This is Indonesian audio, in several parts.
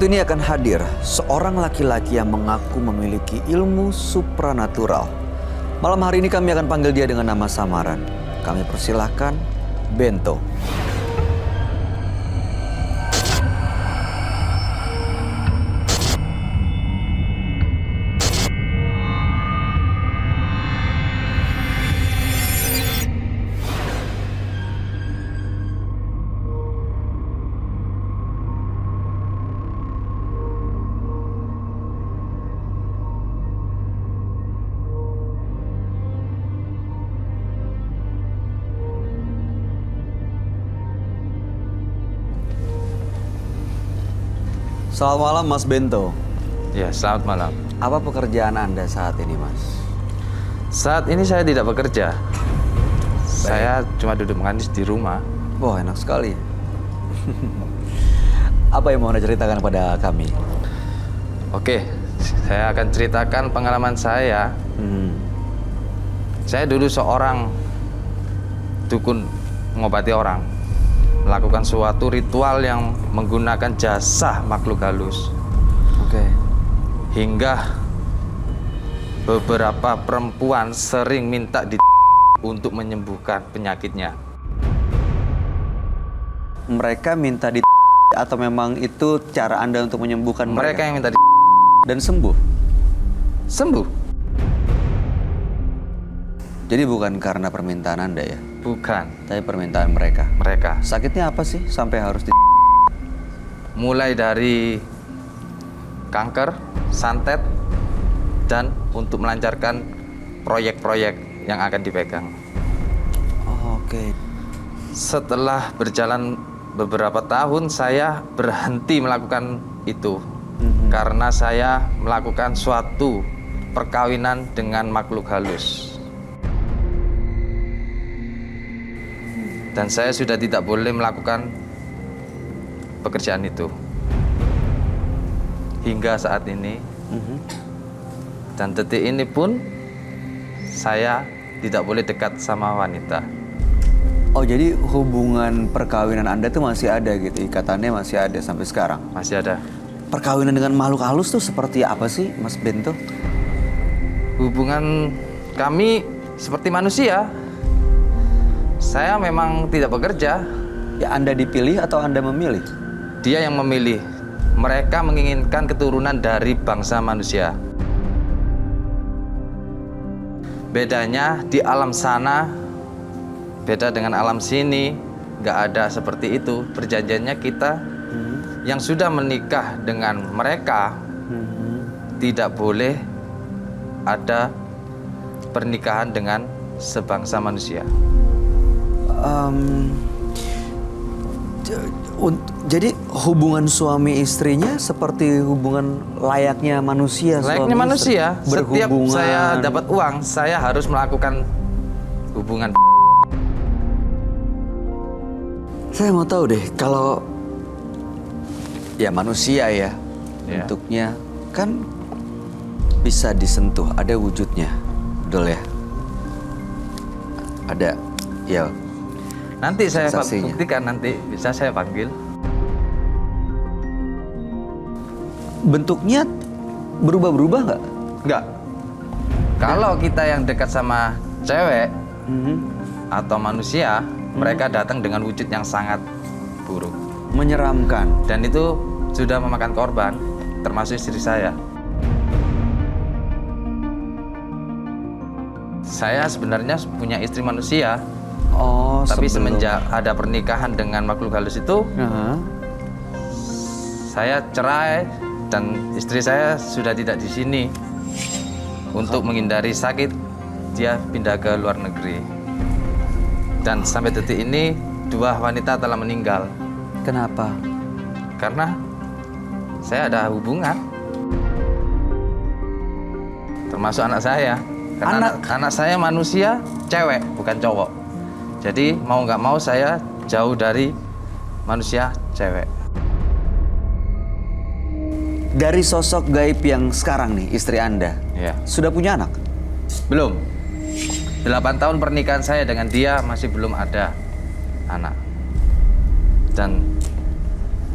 Berikut ini akan hadir seorang laki-laki yang mengaku memiliki ilmu supranatural. Malam hari ini kami akan panggil dia dengan nama samaran. Kami persilahkan Bento. Selamat malam Mas Bento. Ya, selamat malam. Apa pekerjaan Anda saat ini, Mas? Saat ini saya tidak bekerja. Saya cuma duduk manis di rumah. Wah, enak sekali. Apa yang mau Anda ceritakan pada kami? Oke, saya akan ceritakan pengalaman saya. Saya dulu seorang dukun mengobati orang, melakukan suatu ritual yang menggunakan jasa makhluk halus. Oke. Hingga beberapa perempuan sering minta untuk menyembuhkan penyakitnya. Mereka minta atau memang itu cara Anda untuk menyembuhkan Mereka yang minta dan sembuh? sembuh. Jadi bukan karena permintaan Anda ya? Bukan, Tapi permintaan mereka. mereka. Sakitnya apa sih sampai harus Mulai dari kanker, santet, dan untuk melancarkan proyek-proyek yang akan dipegang. Oh, oke. Setelah berjalan beberapa tahun, saya berhenti melakukan itu karena saya melakukan suatu perkawinan dengan makhluk halus. Dan saya sudah tidak boleh melakukan pekerjaan itu hingga saat ini. Dan detik ini pun saya tidak boleh dekat sama wanita. Oh, jadi hubungan perkawinan Anda tuh masih ada gitu, ikatannya masih ada sampai sekarang? Masih ada. Perkawinan dengan makhluk halus tuh seperti apa sih, Mas Bento? Hubungan kami seperti manusia. Saya memang tidak bekerja. Ya, Anda dipilih atau Anda memilih? Dia yang memilih. Mereka menginginkan keturunan dari bangsa manusia. Bedanya di alam sana beda dengan alam sini. Nggak ada seperti itu. Perjanjiannya kita yang sudah menikah dengan mereka tidak boleh ada pernikahan dengan sebangsa manusia. Jadi hubungan suami istrinya seperti hubungan layaknya manusia. Layaknya suami manusia. istri, Setiap berhubungan. saya dapat uang, saya harus melakukan hubungan. Saya mau tahu deh, kalau ya manusia ya, Ya. bentuknya kan bisa disentuh, ada wujudnya, betul ya? Ada, ya. Nanti saya Sensasinya. buktikan, nanti bisa saya panggil. Bentuknya berubah-berubah nggak? Enggak. Kalau kita yang dekat sama cewek atau manusia, mereka datang dengan wujud yang sangat buruk. Menyeramkan. Dan itu sudah memakan korban, termasuk istri saya. Saya sebenarnya punya istri manusia, Oh, tapi sebelum. semenjak ada pernikahan dengan makhluk halus itu, Aha. saya cerai dan istri saya sudah tidak di sini. Untuk menghindari sakit, dia pindah ke luar negeri. Dan sampai detik ini, 2 wanita telah meninggal. Kenapa? Karena saya ada hubungan. Termasuk anak saya. Karena anak saya manusia, cewek, bukan cowok. Jadi mau nggak mau saya jauh dari manusia, cewek. Dari sosok gaib yang sekarang nih, istri Anda, Ya. sudah punya anak? Belum. 8 tahun pernikahan saya dengan dia masih belum ada anak. Dan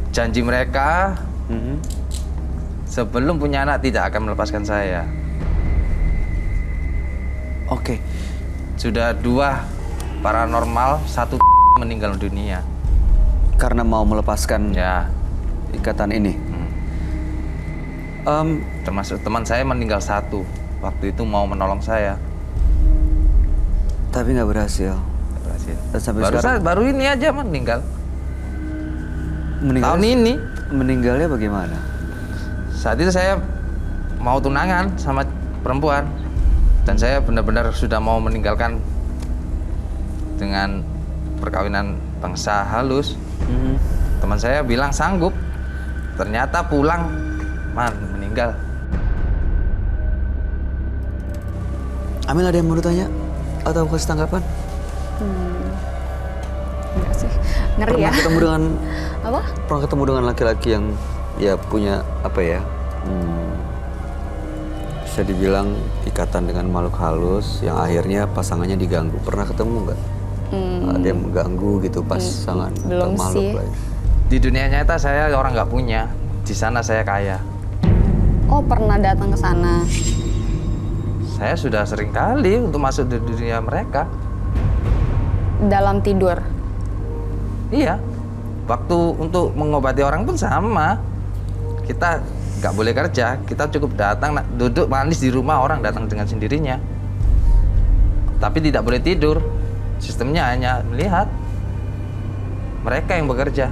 janji mereka Mhm. Sebelum punya anak tidak akan melepaskan saya. Oke. Sudah 2 paranormal, 1 meninggal dunia. Karena mau melepaskan Ya, ikatan ini. termasuk teman saya meninggal 1. Waktu itu mau menolong saya. Tapi nggak berhasil. Nggak berhasil. Dan sampai sekarang Baru ini aja meninggal. meninggal. Tahun ini. Meninggalnya bagaimana? Saat itu saya mau tunangan sama perempuan. Dan saya benar-benar sudah mau meninggalkan dengan perkawinan bangsa halus. Mhm. Teman saya bilang sanggup. Ternyata pulang, meninggal. Amel ada yang mau ditanya atau kasih tanggapan? Enggak sih. Ngeri Pernah ya. ketemu dengan Apa? pernah ketemu dengan laki-laki yang ya punya apa ya? Bisa dibilang ikatan dengan makhluk halus yang akhirnya pasangannya diganggu. Pernah ketemu nggak? Ada yang mengganggu gitu pasangan atau belum makhluk sih. lain? Di dunia nyata saya orang nggak punya. Di sana saya kaya. Oh, pernah datang ke sana. Saya sudah sering kali untuk masuk di dunia mereka. Dalam tidur. Iya. Waktu untuk mengobati orang pun sama. Kita nggak boleh kerja. Kita cukup datang, duduk manis di rumah, orang datang dengan sendirinya. Tapi tidak boleh tidur. Sistemnya hanya melihat. Mereka yang bekerja.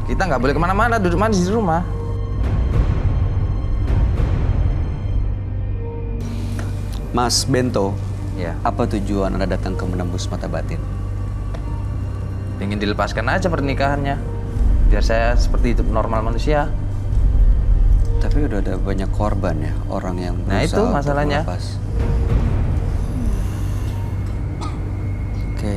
Kita nggak boleh kemana-mana, duduk manis di rumah. Mas Bento, Ya, apa tujuan Anda datang ke Menembus Mata Batin? ingin dilepaskan aja pernikahannya. Biar saya seperti hidup normal manusia. Tapi udah ada banyak korban ya, orang yang Nah, berusaha itu untuk masalahnya. melepas. Oke.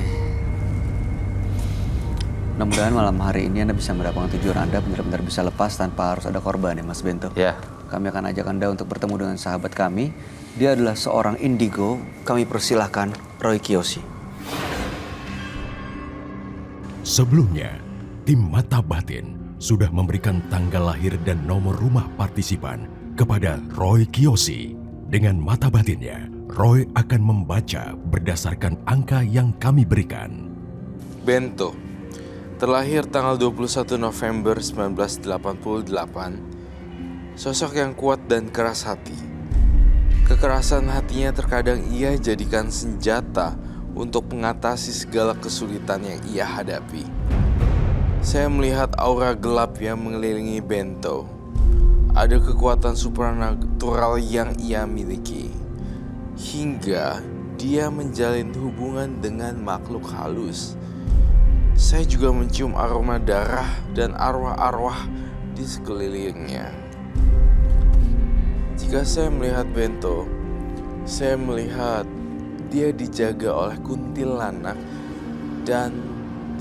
Mudah-mudahan malam hari ini Anda bisa mendapatkan tujuan Anda benar-benar bisa lepas tanpa harus ada korban ya Mas Bento. Ya. Kami akan ajak Anda untuk bertemu dengan sahabat kami. Dia adalah seorang indigo. Kami persilahkan Roy Kiyoshi. Sebelumnya, tim Mata Batin sudah memberikan tanggal lahir dan nomor rumah partisipan kepada Roy Kiyoshi. Dengan mata batinnya, Roy akan membaca berdasarkan angka yang kami berikan. Bento, terlahir tanggal 21 November 1988, sosok yang kuat dan keras hati. Kekerasan hatinya terkadang ia jadikan senjata untuk mengatasi segala kesulitan yang ia hadapi. Saya melihat aura gelap yang mengelilingi Bento. Ada kekuatan supranatural yang ia miliki. Hingga dia menjalin hubungan dengan makhluk halus. Saya juga mencium aroma darah dan arwah-arwah di sekelilingnya. Jika saya melihat Bento, saya melihat dia dijaga oleh kuntilanak dan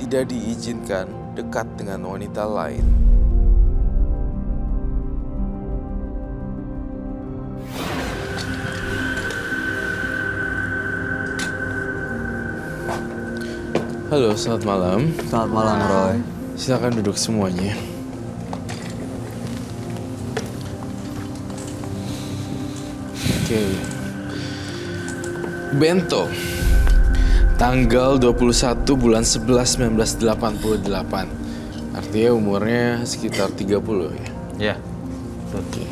tidak diizinkan dekat dengan wanita lain. Halo, selamat malam. Selamat malam Roy. Silakan duduk semuanya. Oke. Bento. Tanggal 21 bulan 11 1988. Artinya umurnya sekitar 30 ya. Ya. Oke.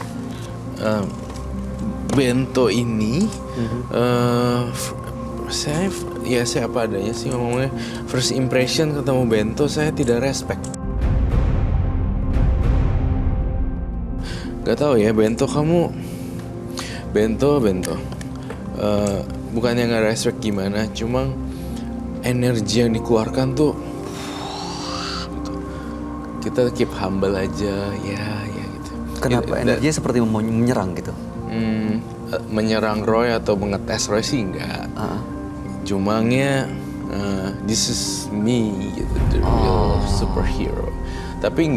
Bento ini saya apa adanya sih ngomongnya. First impression ketemu Bento saya tidak respect. Gak tahu ya Bento kamu Bento bukannya nggak respect gimana, cuma energi yang dikeluarkan tuh gitu. Kita keep humble aja ya gitu. Kenapa energinya seperti mau menyerang gitu? Menyerang Roy atau mengetes Roy sih enggak. Cumanya this is me gitu, the real superhero. Tapi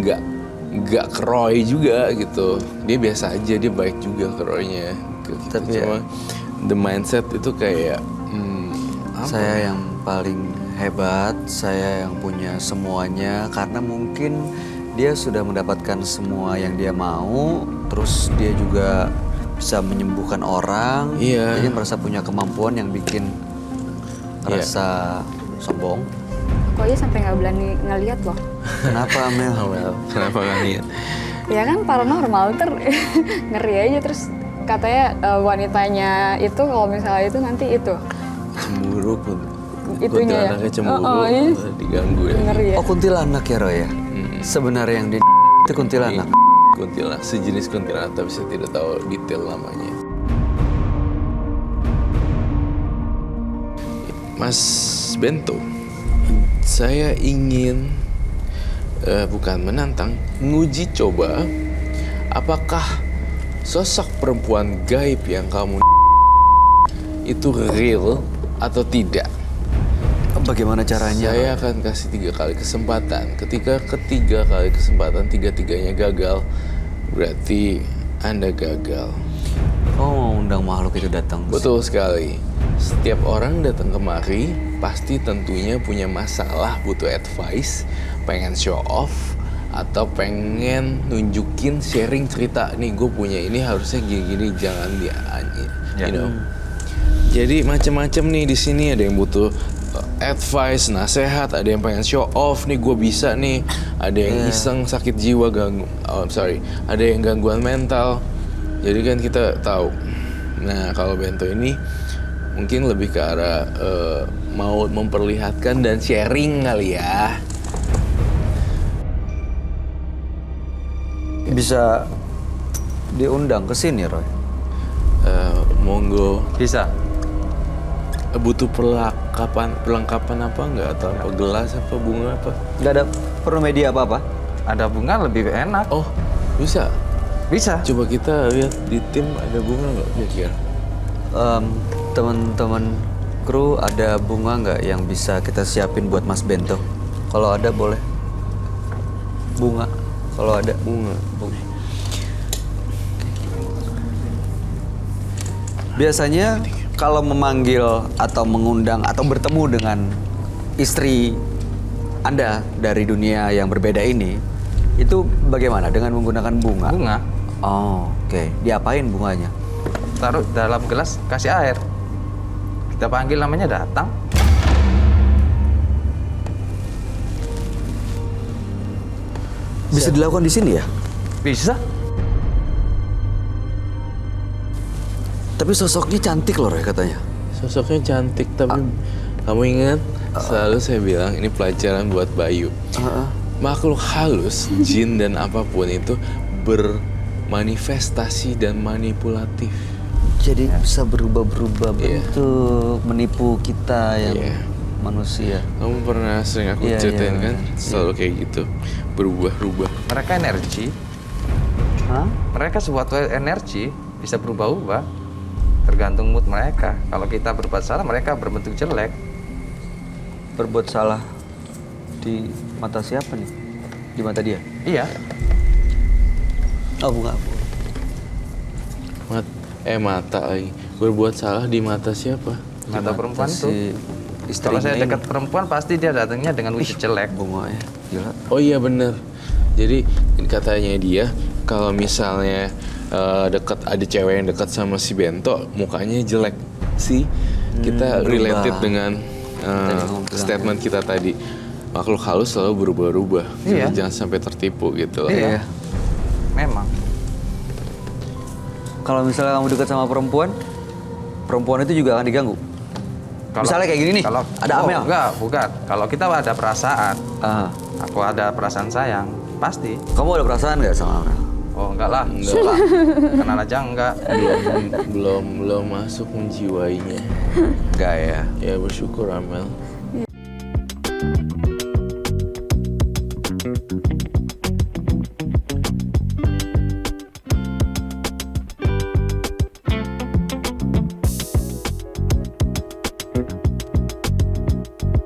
enggak ke Roy juga gitu. Dia biasa aja, dia baik juga ke Roy-nya. Gitu. Tapi Cuma the mindset itu kayak saya yang paling hebat, saya yang punya semuanya karena mungkin dia sudah mendapatkan semua yang dia mau, terus dia juga bisa menyembuhkan orang. Iya. Jadi merasa punya kemampuan yang bikin rasa sombong. Aku aja sampai nggak berani ngeliat loh. Kenapa Amel? Well, kenapa nggak lihat? Ya kan paranormal ngeri aja, terus katanya wanitanya itu kalau misalnya itu nanti itu Cemburu pun. Itunya ya? Kuntilanaknya cemburu, Iya. diganggu ya. ngeri ya. Oh kuntilanak ya Roy ya? Sebenarnya yang di itu kuntilanak. Kuntilanak, sejenis kuntilanak tapi saya tidak tahu detail namanya. Mas Bento, saya ingin bukan menantang, nguji coba apakah sosok perempuan gaib yang kamu itu real atau tidak. Bagaimana caranya? Saya akan kasih 3 kali kesempatan. Ketika ketiga kali kesempatan, 3-3-nya gagal, berarti Anda gagal. Oh, mau undang makhluk itu datang. Betul sekali. Setiap orang datang kemari pasti tentunya punya masalah, butuh advice, pengen show off, atau pengen nunjukin, sharing cerita. Nih, gue punya ini harusnya gini-gini, jangan dia you know. Jadi macam-macam nih di sini, ada yang butuh advice, nasihat, ada yang pengen show off nih, gue bisa nih, ada yang iseng sakit jiwa, ada yang gangguan mental. Jadi kan kita tahu. Nah kalau Bento ini mungkin lebih ke arah mau memperlihatkan dan sharing kali ya. Bisa diundang ke sini Roy. Monggo. Bisa. Butuh perlengkapan apa enggak, atau apa, gelas apa, bunga apa? Nggak ada perlu media apa-apa? Ada bunga lebih enak. Oh bisa. Bisa. Coba kita lihat di tim ada bunga nggak kira-kira? Teman-teman kru ada bunga nggak yang bisa kita siapin buat Mas Bento? Kalau ada boleh. Bunga. Kalau ada. Bunga. Biasanya kalau memanggil atau mengundang atau bertemu dengan istri Anda dari dunia yang berbeda ini, itu bagaimana? Dengan menggunakan bunga? Bunga. Oh, oke. Diapain bunganya? Taruh dalam gelas, kasih air. Kita panggil namanya datang. Bisa dilakukan di sini ya? Bisa. Tapi sosoknya cantik loh Roy katanya. Sosoknya cantik, tapi kamu ingat selalu saya bilang ini pelajaran buat Bayu. Makhluk halus, jin dan apapun itu bermanifestasi dan manipulatif. Jadi bisa berubah-berubah Iya. bentuk, menipu kita yang Iya. manusia. Kamu pernah sering aku Iya, ceritain iya, kan? Selalu kayak gitu, berubah-ubah. Mereka energi. Hah? Mereka suatu energi bisa berubah-ubah. Tergantung mood mereka. Kalau kita berbuat salah, mereka berbentuk jelek. Berbuat salah di mata siapa nih? Di mata dia? Iya. Oh bunga. Mata lagi. Berbuat salah di mata siapa? Mata perempuan si tuh. istrinya Kalau saya ini. dekat perempuan, pasti dia datangnya dengan wujud jelek. Bunga ya, gila. Oh iya bener. Jadi katanya dia kalau misalnya dekat, ada cewek yang dekat sama si Bento, mukanya jelek sih. Kita berubah. related dengan Tadi kamu bilang, statement kita tadi. Makhluk halus selalu berubah-ubah. Iya. Jadi jangan sampai tertipu gitu. Iya. Memang. Kalau misalnya kamu dekat sama perempuan, perempuan itu juga akan diganggu. Misalnya kayak gini nih, ada Amel. Enggak, bukan. Kalau kita ada perasaan, Ah, aku ada perasaan sayang, pasti. kamu ada perasaan nggak sama Amel? Oh, enggak lah. Enggak. Suka. Kenal aja enggak. belum masuk menjiwainya. Enggak ya. Ya bersyukur Amel.